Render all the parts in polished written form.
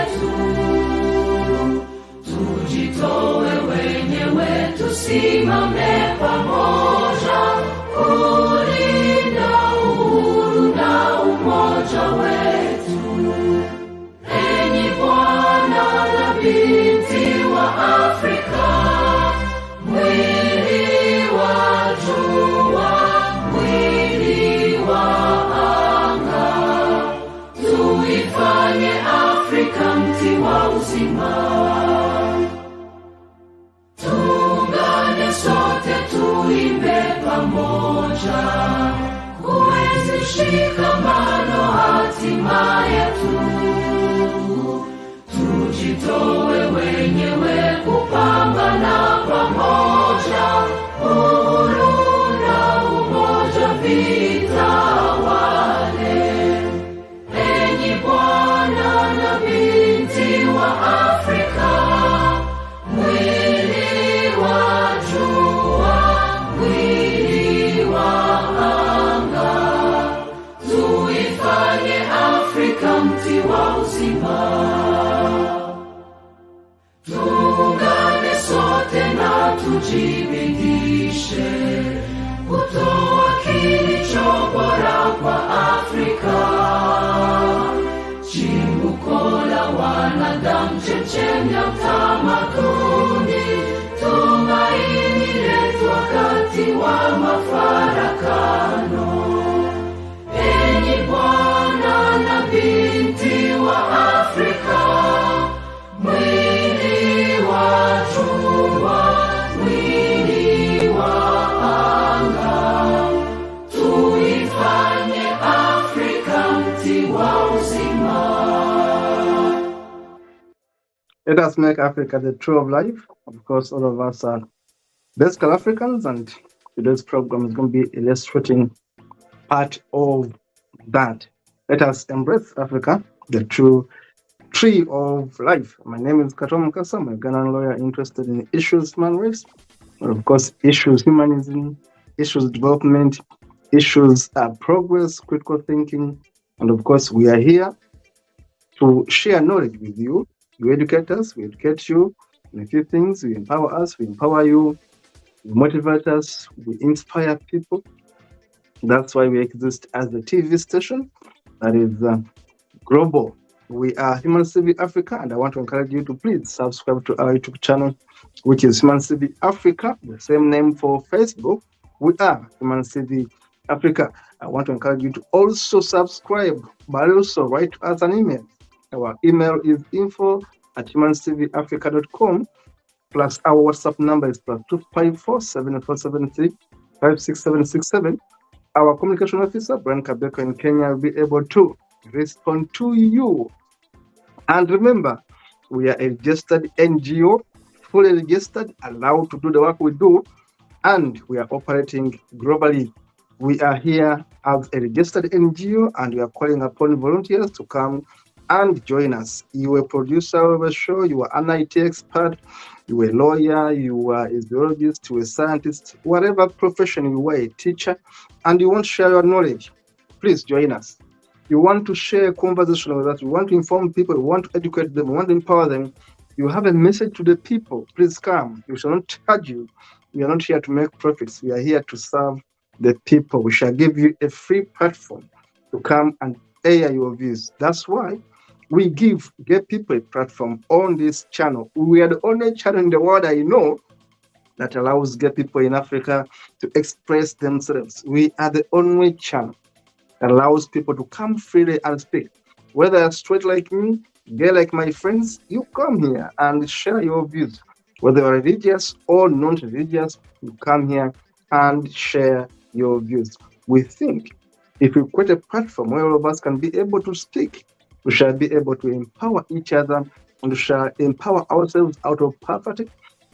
wetu, tujitoe wenyewe, tusimame pamoja kulinda uhuru na umoja wetu. Enyi Bwana na binti wa Afrika, mwili wa jua, mwili wa anga, tuifanye Afrika mti wa uzima. Tuungane sote, tuimbe pamoja, kuenzi shikamano hatima yetu. Tujitoe wenyewe kupambana pamoja, uhuru na umoja vitawale. Enyi Bwana na binti wa Afrika, mwili wa jua, mwili wa anga, tuifanye Afrika mti wa uzima. Tuungane sote na tujibidishe kutoa kilicho bora kwa Afrika, chimbuko la wanadamu, chemchemi ya utamaduni, tumaini letu wakati wa mafarakano. Enyi Bwana na binti wa Afrika, mwili wa jua, mwili wa anga, tuifanye Afrika mti wa uzima. Let us make Africa the tree of life. Of course, all of us are basically Africans, and today's program is going to be illustrating part of that. Let us embrace Africa, the true tree of life. My name is Katom Kasa. I'm a Ghanaian lawyer interested in issues human rights, and of course, issues humanism, issues development, issues progress, critical thinking, and of course, we are here to share knowledge with you. You educate us, we educate you in a few things. We empower us, we empower you, we motivate us, we inspire people. That's why we exist as a TV station that is global. We are Human Civic Africa, and I want to encourage you to please subscribe to our YouTube channel, which is Human Civic Africa, the same name for Facebook. We are Human Civic Africa. I want to encourage you to also subscribe, but also write to us an email. Our email is info@humancivicafrica.com, plus our WhatsApp number is +254 7473 56767. Our communication officer, Brian Kabeko in Kenya, will be able to respond to you. And remember, we are a registered NGO, fully registered, allowed to do the work we do, and we are operating globally. We are here as a registered NGO, and we are calling upon volunteers to come and join us. You are a producer of a show, you are an IT expert, you are a lawyer, you are a biologist, you are a scientist, whatever profession you are, a teacher, and you want to share your knowledge, please join us. You want to share a conversation with us, you want to inform people, you want to educate them, you want to empower them, you have a message to the people, please come. We shall not charge you. We are not here to make profits. We are here to serve the people. We shall give you a free platform to come and air your views. That's why we give people a platform on this channel. We are the only channel in the world I know that allows gay people in Africa to express themselves. We are the only channel that allows people to come freely and speak. Whether you're straight like me, gay like my friends, you come here and share your views. Whether you're religious or non-religious, you come here and share your views. We think if we create a platform where all of us can be able to speak, we shall be able to empower each other, and we shall empower ourselves out of poverty,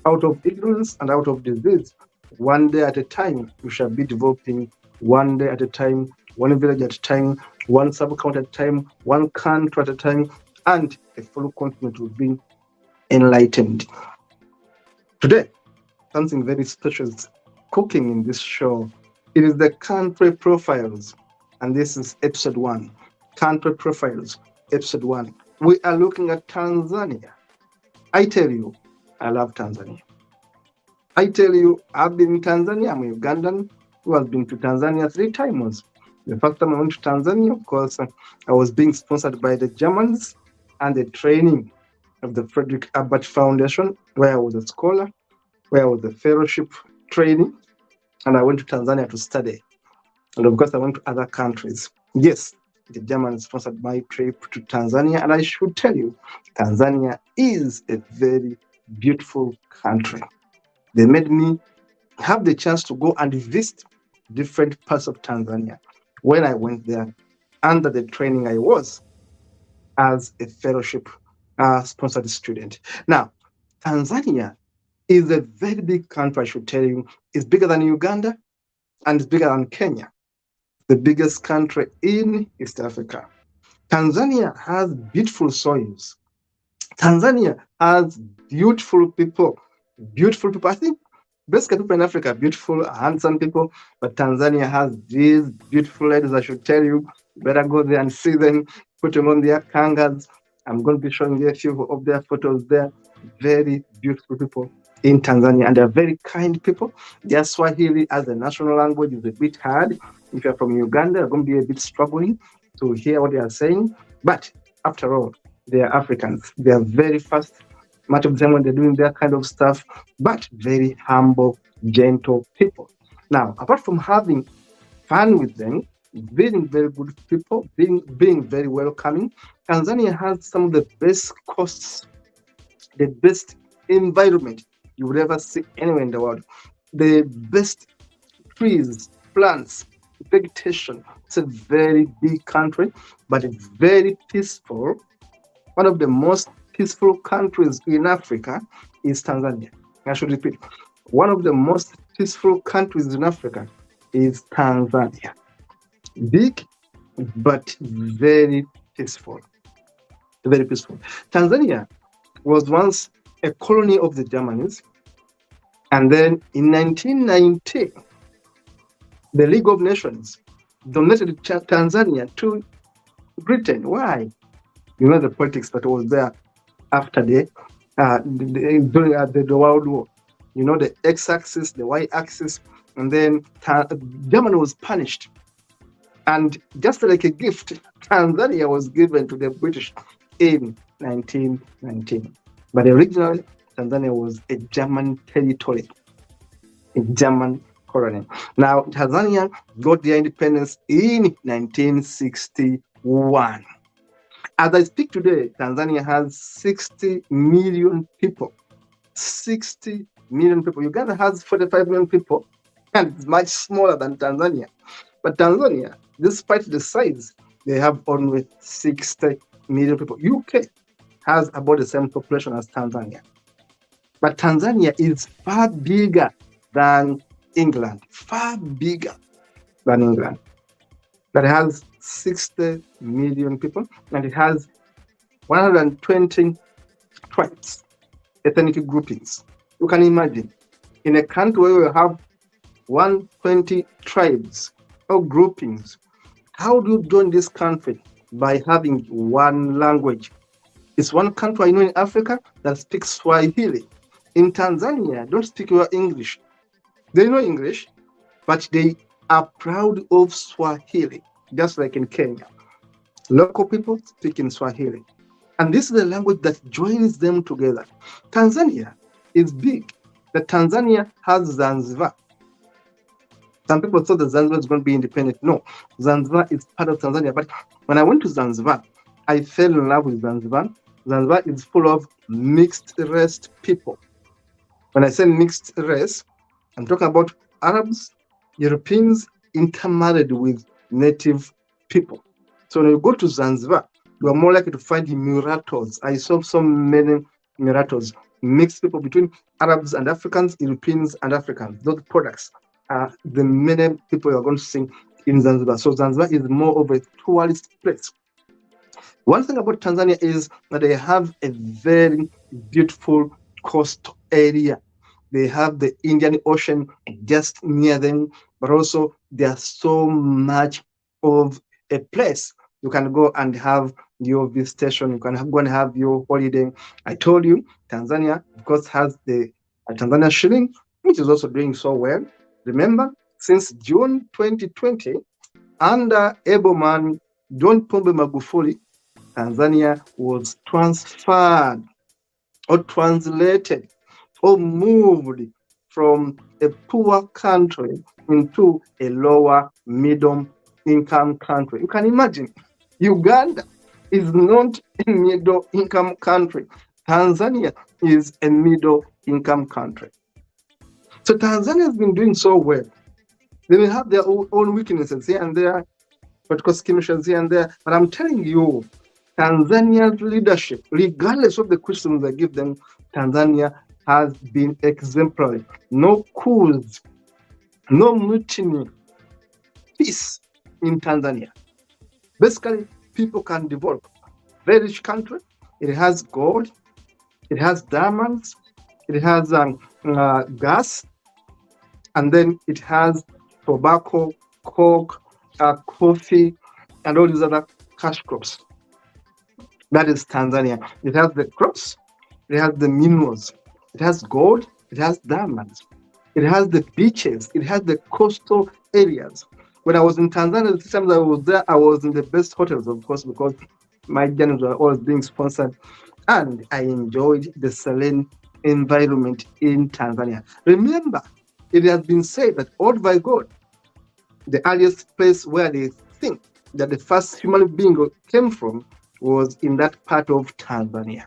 out of ignorance, and out of disease. One day at a time, we shall be developing one day at a time, one village at a time, one sub-county at a time, one country at a time, and a full continent will be enlightened. Today, something very special is cooking in this show. It is the country profiles, and this is episode 1. Country profiles, episode 1. We are looking at Tanzania. I tell you, I love Tanzania. I tell you, I've been in Tanzania. I'm a Ugandan who has been to Tanzania 3 times. The first time I went to Tanzania, of course, I was being sponsored by the Germans and the training of the Frederick Abbott Foundation, where I was a scholar, where I was a fellowship training, and I went to Tanzania to study. And of course, I went to other countries. Yes, the Germans sponsored my trip to Tanzania, and I should tell you, Tanzania is a very beautiful country. They made me have the chance to go and visit different parts of Tanzania when I went there under the training I was as a fellowship sponsored student. Now, Tanzania is a very big country, I should tell you. It's bigger than Uganda and it's bigger than Kenya, the biggest country in East Africa. Tanzania has beautiful soils. Tanzania has beautiful people. Beautiful people. I think basically people in Africa are beautiful, handsome people, but Tanzania has these beautiful ladies. I should tell you, you better go there and see them, put them on their kangas. I'm going to be showing you a few of their photos there. Very beautiful people in Tanzania, and they're very kind people. Their Swahili as a national language is a bit hard. If you're from Uganda, you're going to be a bit struggling to hear what they are saying. But after all, they are Africans. They are very fast, much of the time when they're doing that kind of stuff, but very humble, gentle people. Now, apart from having fun with them, being very good people, being very welcoming, Tanzania has some of the best coasts, the best environment you would ever see anywhere in the world, the best trees, plants, vegetation. It's a very big country, but it's very peaceful. One of the most peaceful countries in Africa is Tanzania. I should repeat, one of the most peaceful countries in Africa is Tanzania. Big, but very peaceful. Very peaceful. Tanzania was once a colony of the Germans, and then in 1990, the League of Nations donated Tanzania to Britain. Why? You know the politics that was there after during the World War. You know the X-axis, the Y-axis, and then Germany was punished. And just like a gift, Tanzania was given to the British in 1919. But originally, Tanzania was a German territory, a German colony. Now, Tanzania got their independence in 1961. As I speak today, Tanzania has 60 million people. 60 million people. Uganda has 45 million people, and it's much smaller than Tanzania. But Tanzania, despite the size, they have only 60 million people. UK has about the same population as Tanzania. But Tanzania is far bigger than England, far bigger than England. That has 60 million people, and it has 120 tribes, ethnic groupings. You can imagine, in a country where we have 120 tribes or groupings, how do you join this country? By having one language. It's one country I know in Africa that speaks Swahili. In Tanzania, don't speak your English. They know English, but they are proud of Swahili, just like in Kenya. Local people speak in Swahili. And this is the language that joins them together. Tanzania is big. The Tanzania has Zanzibar. Some people thought that Zanzibar is going to be independent. No, Zanzibar is part of Tanzania. But when I went to Zanzibar, I fell in love with Zanzibar. Zanzibar is full of mixed race people. When I say mixed race, I'm talking about Arabs, Europeans intermarried with native people. So when you go to Zanzibar, you are more likely to find mulattoes. I saw so many mulattoes, mixed people between Arabs and Africans, Europeans and Africans. Those products are the many people you are going to see in Zanzibar. So Zanzibar is more of a tourist place. One thing about Tanzania is that they have a very beautiful coastal area. They have the Indian Ocean just near them, but also there's so much of a place you can go and have your visitation. You can go and have your holiday. I told you, Tanzania, of course, has the Tanzania shilling, which is also doing so well. Remember, since June 2020, under Eboman John Pombe Magufuli, Tanzania was transferred or translated or moved from a poor country into a lower middle income country. You can imagine, Uganda is not a middle income country. Tanzania is a middle income country. So Tanzania has been doing so well. They may have their own weaknesses here and there, political skirmishes here and there, but I'm telling you, Tanzania's leadership, regardless of the questions I give them, Tanzania has been exemplary. No coups, no mutiny, peace in Tanzania. Basically, people can develop. Very rich country. It has gold, it has diamonds, it has gas, and then it has tobacco, coke, coffee, and all these other cash crops. That is Tanzania. It has the crops, it has the minerals, it has gold, it has diamonds, it has the beaches, it has the coastal areas. When I was in Tanzania, the times I was there, I was in the best hotels, of course, because my journeys were always being sponsored, and I enjoyed the serene environment in Tanzania. Remember, it has been said that Old by God, the earliest place where they think that the first human being came from, was in that part of Tanzania.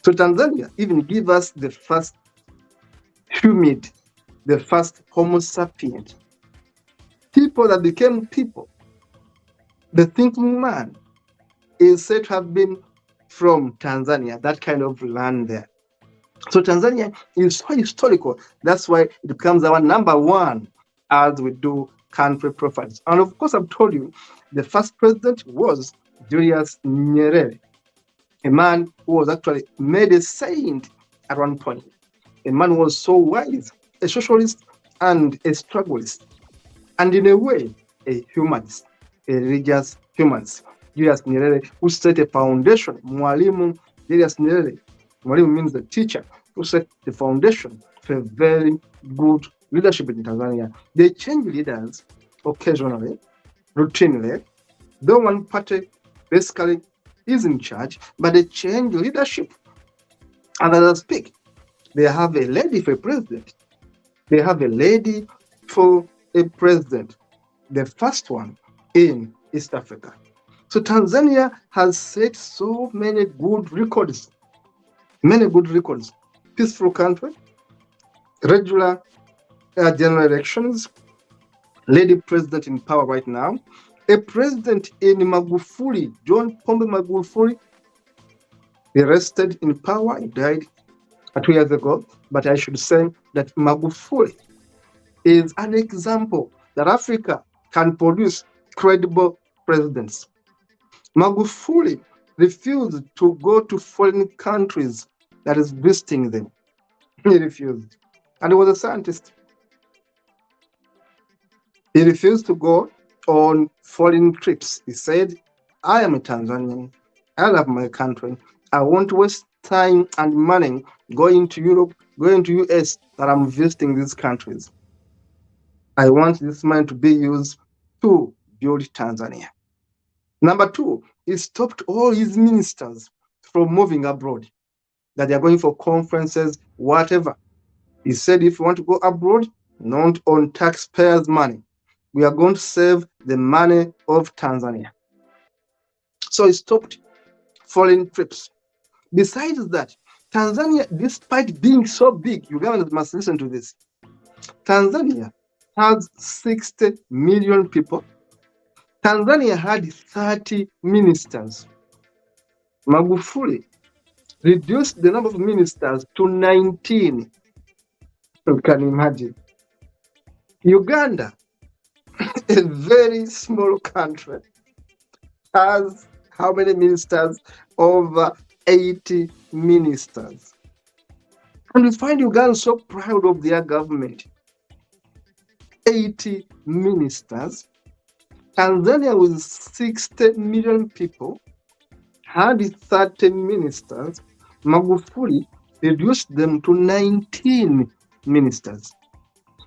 So Tanzania even gave us the first humid, the first Homo sapient, people that became people. The thinking man is said to have been from Tanzania, that kind of land there. So Tanzania is so historical. That's why it becomes our number one as we do country profiles. And of course, I've told you, the first president was Julius Nyerere, a man who was actually made a saint at one point. A man who was so wise, a socialist and a strugglist, and in a way, a humanist, a religious humanist. Julius Nyerere, who set a foundation, Mwalimu Julius Nyerere, Mwalimu means the teacher, who set the foundation for very good leadership in Tanzania. They change leaders occasionally, routinely, though one party basically is in charge, but they change leadership. And as I speak, they have a lady for a president. They have a lady for a president, the first one in East Africa. So Tanzania has set so many good records, peaceful country, regular general elections, lady president in power right now, a president in Magufuli, John Pombe Magufuli, arrested in power. He died 2 years ago. But I should say that Magufuli is an example that Africa can produce credible presidents. Magufuli refused to go to foreign countries that is visiting them. He refused. And he was a scientist. He refused to go on foreign trips. He said, I am a Tanzanian. I love my country. I won't waste time and money going to Europe, going to US, that I'm visiting these countries. I want this money to be used to build Tanzania. Number two, he stopped all his ministers from moving abroad, that they are going for conferences, whatever. He said, if you want to go abroad, not on taxpayers' money. We are going to save the money of Tanzania. So he stopped foreign trips. Besides that, Tanzania, despite being so big, Ugandans must listen to this. Tanzania has 60 million people. Tanzania had 30 ministers. Magufuli reduced the number of ministers to 19. You can imagine. Uganda, a very small country, has how many ministers? Over 80 ministers. And we find Uganda so proud of their government. 80 ministers, Tanzania, with 60 million people, had 30 ministers. Magufuli reduced them to 19 ministers.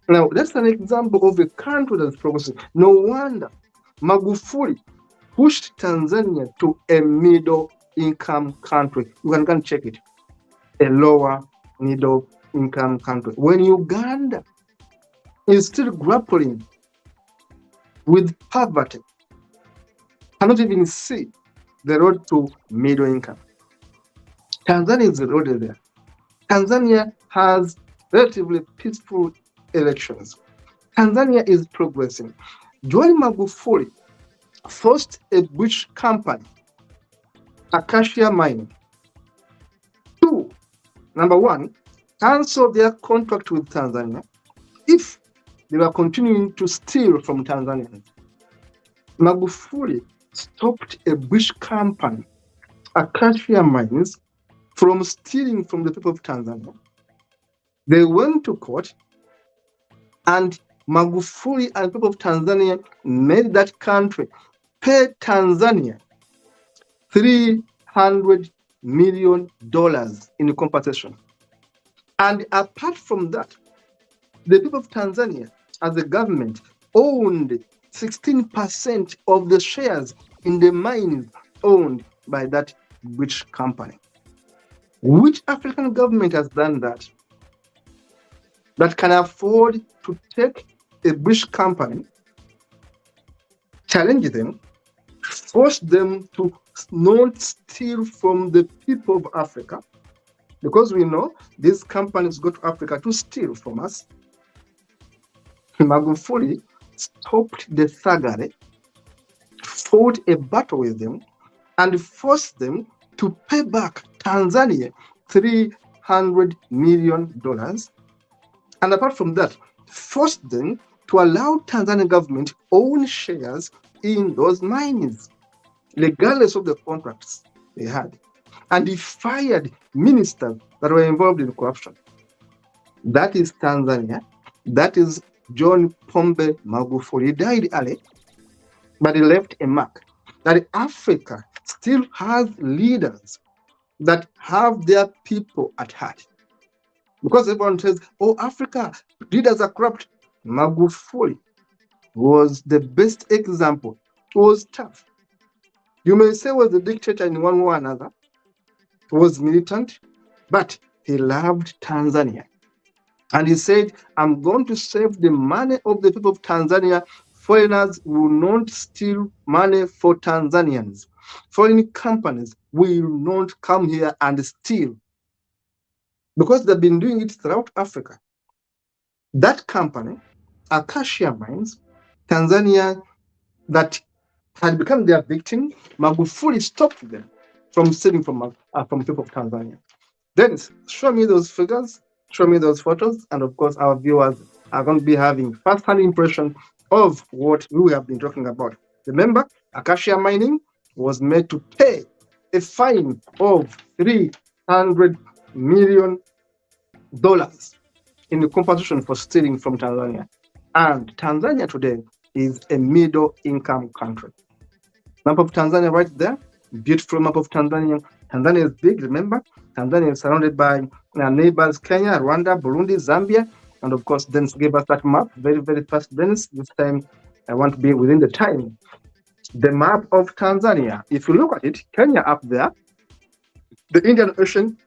Now, that's an example of a country that's progressing. No wonder Magufuli pushed Tanzania to a middle-income country. You can check it. A lower middle-income country. When Uganda is still grappling with poverty, cannot even see the road to middle income. Tanzania is already there. Tanzania has relatively peaceful elections. Tanzania is progressing. John Magufuli forced a British company, Acacia Mining, to, number one, cancel their contract with Tanzania if they were continuing to steal from Tanzanians. Magufuli stopped a British company, Acacia Mines, from stealing from the people of Tanzania. They went to court, and Magufuli and people of Tanzania made that country pay Tanzania $300 million in compensation. And apart from that, the people of Tanzania, as a government, owned 16% of the shares in the mines owned by that British company. Which African government has done that? That can afford to take a British company, challenge them, force them to not steal from the people of Africa, because we know these companies go to Africa to steal from us. Magufuli stopped the thuggery, fought a battle with them, and forced them to pay back Tanzania $300 million. And apart from that, forced them to allow Tanzanian government own shares in those mines, regardless of the contracts they had. And he fired ministers that were involved in corruption. That is Tanzania. That is John Pombe Magufuli. He died early, but he left a mark that Africa still has leaders that have their people at heart. Because everyone says, oh, Africa, leaders are corrupt. Magufuli was the best example. It was tough. You may say he was a dictator in one way or another. He was militant, but he loved Tanzania. And he said, I'm going to save the money of the people of Tanzania. Foreigners will not steal money for Tanzanians. Foreign companies will not come here and steal. Because they've been doing it throughout Africa. That company, Acacia Mines, Tanzania, that had become their victim, Magufuli stopped them from stealing from people of Tanzania. Dennis, show me those figures, show me those photos, and of course our viewers are going to be having first-hand impression of what we have been talking about. Remember, Acacia Mining was made to pay a fine of $300 million in the compensation for stealing from Tanzania. And Tanzania today is a middle-income country. Map of Tanzania right there, beautiful map of Tanzania. Tanzania is big, remember? Tanzania is surrounded by neighbors Kenya, Rwanda, Burundi, Zambia, and of course, Dennis gave us that map very, very fast. Dennis, this time I want to be within the time. The map of Tanzania. If you look at it, Kenya up there, the Indian Ocean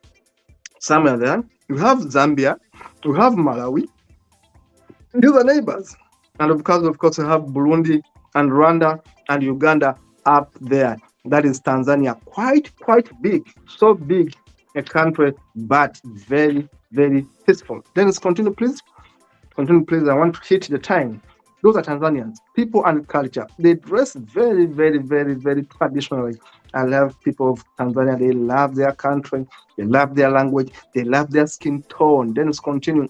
somewhere there. You have Zambia, you have Malawi. These are neighbors. And of course, you have Burundi and Rwanda and Uganda up there. That is Tanzania. Quite big. So big a country, but very, very peaceful. Dennis, continue, please. Continue, please. I want to hit the time. Those are Tanzanians. People and culture. They dress very, very, very, very traditionally. I love people of Tanzania. They love their country. They love their language. They love their skin tone. Dennis, continue.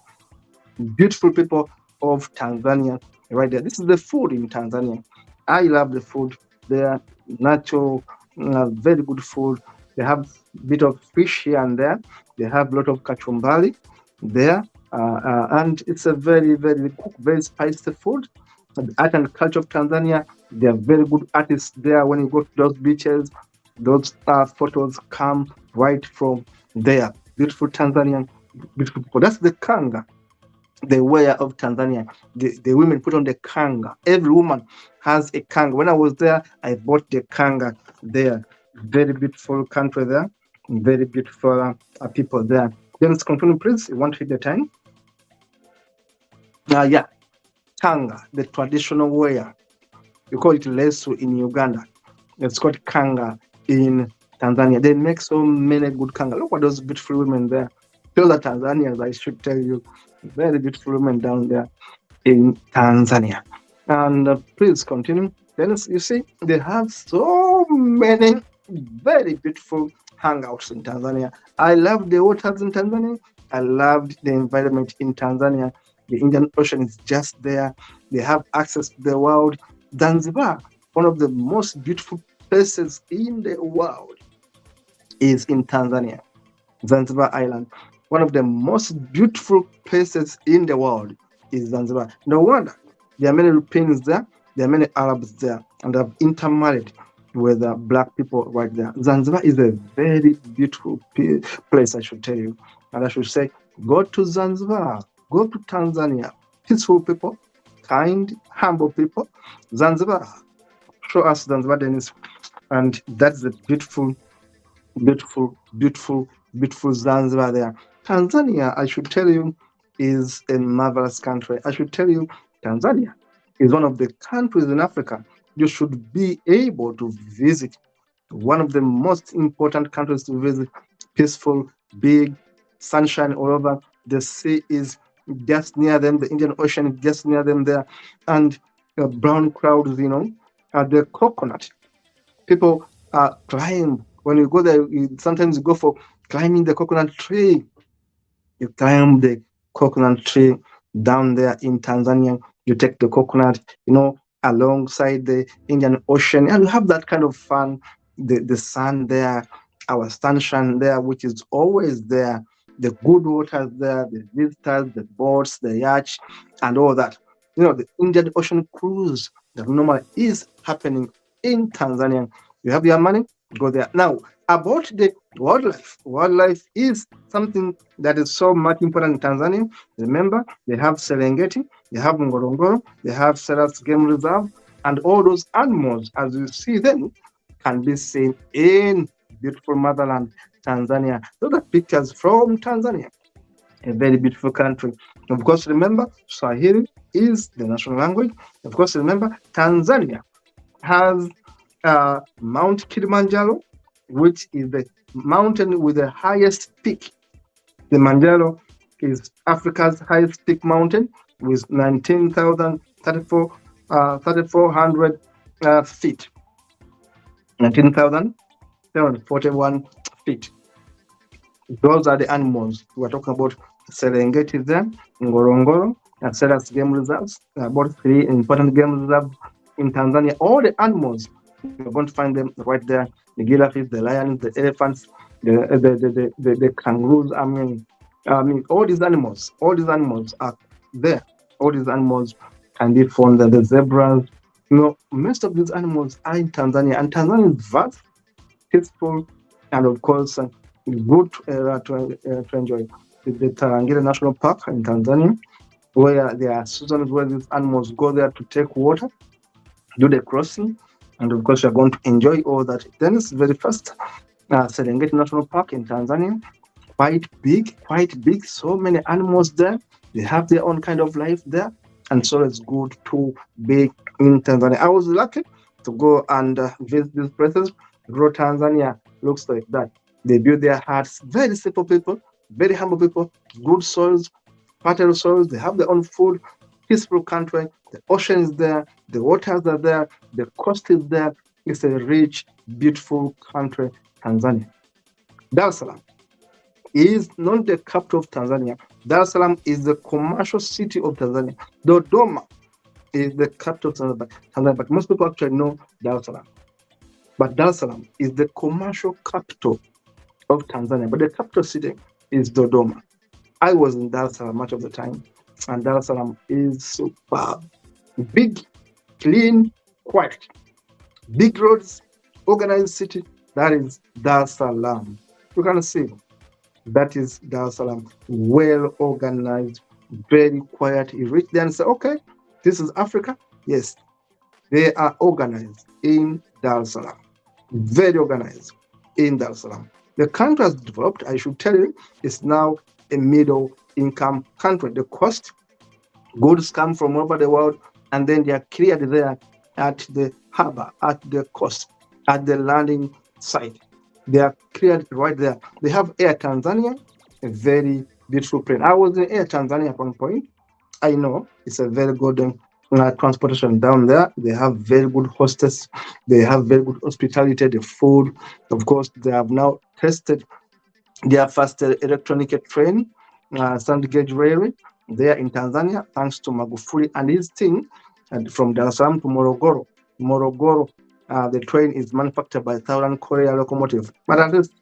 Beautiful people of Tanzania right there. This is the food in Tanzania. I love the food. They are natural, very good food. They have a bit of fish here and there. They have a lot of kachumbari there. And it's a very, very spicy food. The art and culture of Tanzania, there are very good artists there. When you go to those beaches, those photos come right from there. Beautiful Tanzanian, beautiful people. That's the kanga, the wear of Tanzania. The women put on the kanga. Every woman has a kanga. When I was there, I bought the kanga there. Very beautiful country there. Very beautiful people there. Then it's continue, please. You want to hit the time? Yeah, kanga, the traditional wear. You call it lesu in Uganda. It's called kanga in Tanzania. They make so many good kanga. Look at those beautiful women there. Those are Tanzanians, I should tell you. Very beautiful women down there in Tanzania. And please continue. Then you see, they have so many very beautiful hangouts in Tanzania. I love the waters in Tanzania. I loved the environment in Tanzania. The Indian Ocean is just there. They have access to the world. Zanzibar, one of the most beautiful places in the world, is in Tanzania. Zanzibar Island, one of the most beautiful places in the world, is Zanzibar. No wonder there are many Europeans there, there are many Arabs there, and have intermarried with black people right there. Zanzibar is a very beautiful place, I should tell you. And I should say, go to Zanzibar, go to Tanzania. Peaceful people, kind, humble people. Zanzibar, show us Zanzibar, Dennis. And that's the beautiful, beautiful, beautiful, beautiful Zanzibar there. Tanzania, I should tell you, is a marvelous country. I should tell you, Tanzania is one of the countries in Africa you should be able to visit. One of the most important countries to visit. Peaceful, big, sunshine all over. The sea is just near them. The Indian Ocean is just near them there. And brown clouds, the coconut. People climb. When you go there, sometimes you go for climbing the coconut tree. You climb the coconut tree down there in Tanzania. You take the coconut, alongside the Indian Ocean, and you have that kind of fun. The sun there, our sunshine there, which is always there. The good waters there, the visitors, the boats, the yachts, and all that. The Indian Ocean cruise that normally is happening in Tanzania. You have your money, go there. Now, about the wildlife. Wildlife is something that is so much important in Tanzania. Remember, they have Serengeti, they have Ngorongoro, they have Selous Game Reserve, and all those animals, as you see them, can be seen in beautiful motherland, Tanzania. Those are pictures from Tanzania, a very beautiful country. Of course, remember, Swahili is the national language. Of course, remember, Tanzania has Mount Kilimanjaro, which is the mountain with the highest peak. Kilimanjaro is Africa's highest peak mountain with 3,400 feet. 19,741 feet. Those are the animals. We are talking about Serengeti there, Ngorongoro, and Selous Game Reserves, about 3 important game reserves in Tanzania. All the animals, you're going to find them right there. The giraffes, the lions, the elephants, the kangaroos. I mean, all these animals are there. All these animals can be found there. The zebras, most of these animals are in Tanzania, and Tanzania is vast, peaceful, and of course, good to enjoy. The Tarangire National Park in Tanzania, where there are seasons where these animals go there to take water, do the crossing, and of course, you're going to enjoy all that. Then it's very fast. Serengeti National Park in Tanzania, quite big, so many animals there. They have their own kind of life there, and so it's good to be in Tanzania. I was lucky to go and visit these places. Rural Tanzania looks like that. They build their hearts, very simple people, very humble people, good soils, fertile soils. They have their own food, peaceful country. The ocean is there, the waters are there, the coast is there. It's a rich, beautiful country, Tanzania. Dar es Salaam is not the capital of Tanzania. Dar es Salaam is the commercial city of Tanzania. Dodoma is the capital of Tanzania, but most people actually know Dar es Salaam. But Dar es Salaam is the commercial capital of Tanzania, but the capital city is Dodoma. I was in Dar es Salaam much of the time, and Dar es Salaam is superb. big, clean, quiet. Big roads, organized city, that is Dar es Salaam. You can see that is Dar es Salaam, well organized, very quiet. You reach there and say, okay, this is Africa. Yes, they are organized in Dar es Salaam, very organized in Dar es Salaam. The country has developed, I should tell you, is now a middle income country. The cost, goods come from all over the world, and then they are cleared there at the harbor, at the coast, at the landing site. They are cleared right there. They have Air Tanzania, a very beautiful plane. I was in Air Tanzania at one point. I know it's a very good transportation down there. They have very good hostess. They have very good hospitality, the food. Of course, they have now tested their first electronic train, sand gauge railway, there in Tanzania, thanks to Magufuli and his team. And from Dar es Salaam to Morogoro. The train is manufactured by Southern Korea Locomotive. But at least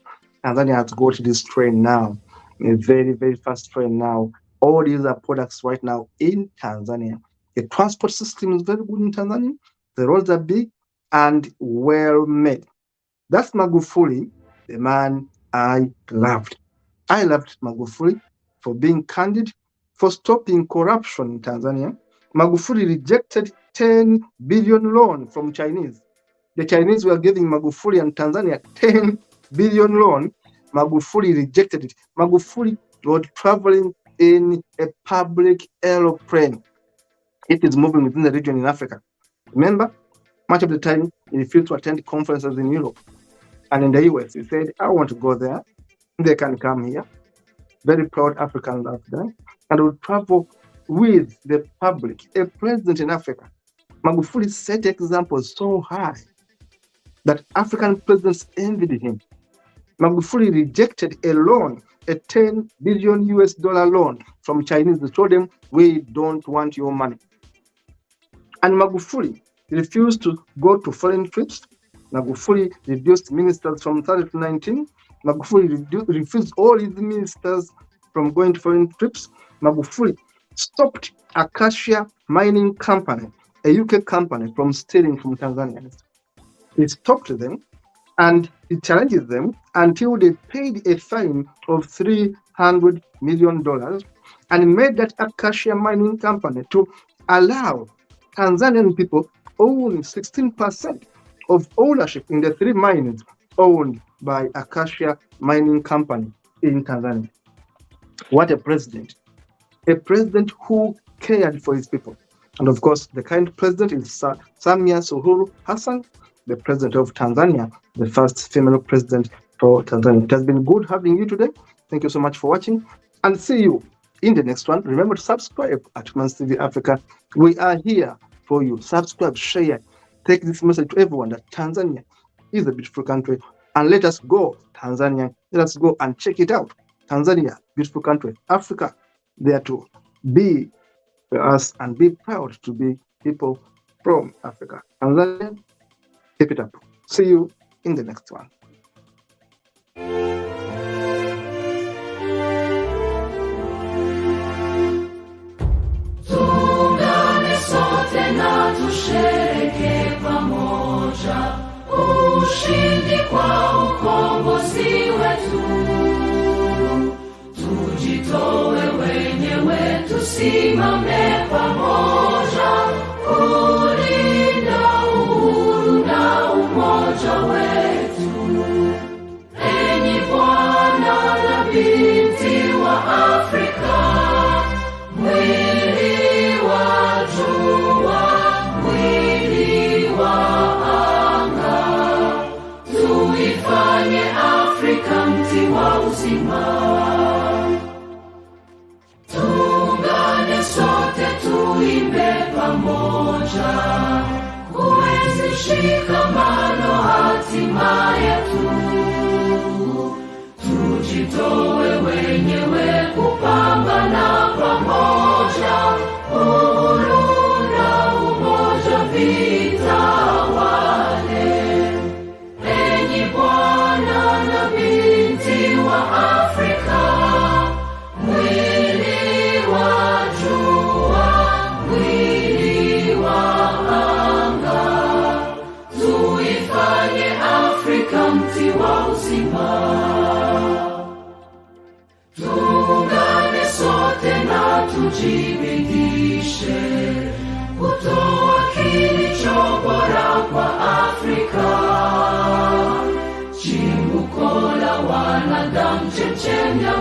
Tanzania has got this train now, a very, very fast train now. All these are products right now in Tanzania. The transport system is very good in Tanzania. The roads are big and well made. That's Magufuli, the man I loved. I loved Magufuli for being candid, for stopping corruption in Tanzania. Magufuli rejected 10 billion loan from Chinese. The Chinese were giving Magufuli and Tanzania 10 billion loan. Magufuli rejected it. Magufuli was traveling in a public aeroplane. It is moving within the region in Africa. Remember, much of the time he refused to attend conferences in Europe and in the US. He said, I want to go there. They can come here. Very proud Africans out there. And would travel with the public, a president in Africa. Magufuli set examples so high that African presidents envied him. Magufuli rejected a loan, a 10 billion US dollar loan from Chinese. They told them, we don't want your money. And Magufuli refused to go to foreign trips. Magufuli reduced ministers from 30 to 19. Magufuli refused all his ministers from going to foreign trips. Magufuli stopped Acacia Mining Company, a UK company, from stealing from Tanzanians. He stopped them and he challenged them until they paid a fine of $300 million and made that Acacia Mining Company to allow Tanzanian people own 16% of ownership in the 3 mines owned by Acacia Mining Company in Tanzania. What a president. A president who cared for his people. And of course, the kind president is Samia Suluhu Hassan, the president of Tanzania, the first female president for Tanzania. It has been good having you today. Thank you so much for watching, and see you in the next one. Remember to subscribe at Mans TV Africa. We are here for you. Subscribe, share, take this message to everyone that Tanzania is a beautiful country, and let us go, Tanzania. Let us go and check it out. Tanzania, beautiful country. Africa, there to be for us and be proud to be people from Africa. Tanzania, keep it up. See you in the next one. Tuungane sote na tushereke pamoja ushindi kwa ukombozi wetu. Tujitoe wenyewe, tusimame pamoja kulinda uhuru na umoja wetu. Enyi Bwana na binti wa Afrika, mwili wa jua, mwili wa anga, tuifanye Afrika mti wa uzima. Tuungane sote, tuimbe pamoja, kuenzi shikamano hatima yetu. Tujitoe wenyewe kupambana pamoja, uhuru na umoja vitawale. Enyi Bwana na binti wa Afrika, mwili wa jua, mwili wa uzima. Tuungane sote na tujibidishe kutoa kilicho bora kwa Afrika. Chimbuko la wanadamu, chemchem ya